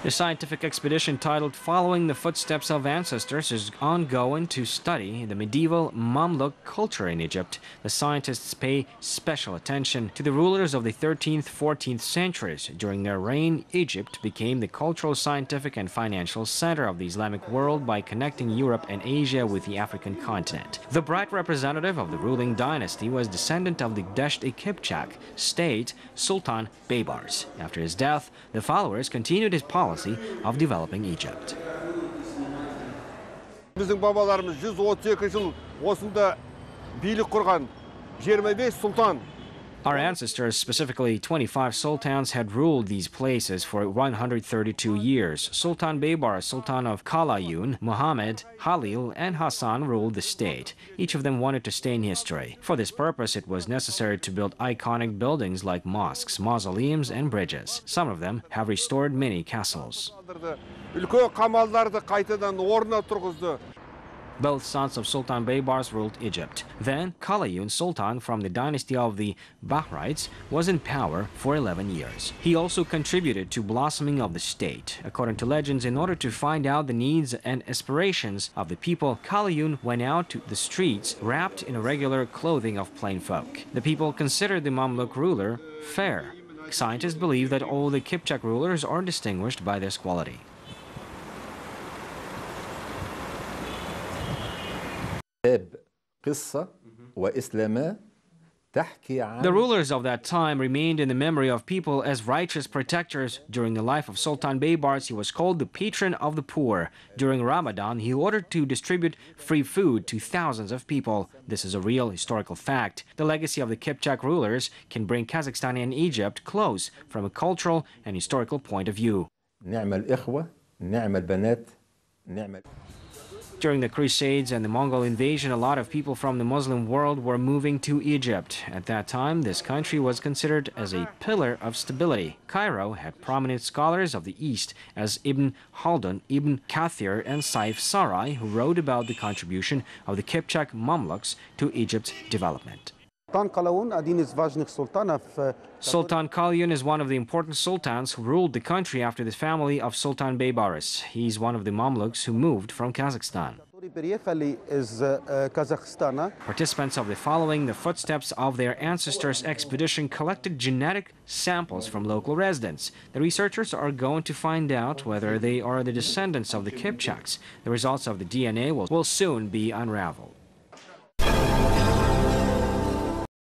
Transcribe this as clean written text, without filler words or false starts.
The scientific expedition titled Following the Footsteps of Ancestors is ongoing to study the medieval Mamluk culture in Egypt. The scientists pay special attention to the rulers of the 13th, 14th centuries. During their reign, Egypt became the cultural, scientific, and financial center of the Islamic world by connecting Europe and Asia with the African continent. The bright representative of the ruling dynasty was descendant of the Dasht-i-Kipchak state, Sultan Baybars. After his death, the followers continued his policy of developing Egypt. Bizim babalarımız 132 yıl osunda bilik kurgan 25 sultan. Our ancestors, specifically 25 sultans, had ruled these places for 132 years. Sultan Baybar, Sultan of Qalayun, Muhammad, Halil, and Hassan ruled the state. Each of them wanted to stay in history. For this purpose, it was necessary to build iconic buildings like mosques, mausoleums, and bridges. Some of them have restored many castles. Both sons of Sultan Baybars ruled Egypt. Then, Qalayun Sultan from the dynasty of the Bahrites was in power for 11 years. He also contributed to blossoming of the state. According to legends, in order to find out the needs and aspirations of the people, Qalayun went out to the streets wrapped in irregular clothing of plain folk. The people considered the Mamluk ruler fair. Scientists believe that all the Kipchak rulers are distinguished by this quality. The rulers of that time remained in the memory of people as righteous protectors. During the life of Sultan Baybars, he was called the patron of the poor. During Ramadan, he ordered to distribute free food to thousands of people. This is a real historical fact. The legacy of the Kipchak rulers can bring Kazakhstan and Egypt close from a cultural and historical point of view. During the Crusades and the Mongol invasion, a lot of people from the Muslim world were moving to Egypt. At that time, this country was considered as a pillar of stability. Cairo had prominent scholars of the East as Ibn Haldun, Ibn Kathir, and Saif Sarai, who wrote about the contribution of the Kipchak Mamluks to Egypt's development. Sultan Qalayun is one of the important sultans who ruled the country after the family of Sultan Baybaris. He's one of the Mamluks who moved from Kazakhstan. Participants of the Following the Footsteps of Their Ancestors expedition collected genetic samples from local residents. The researchers are going to find out whether they are the descendants of the Kipchaks. The results of the DNA will soon be unraveled.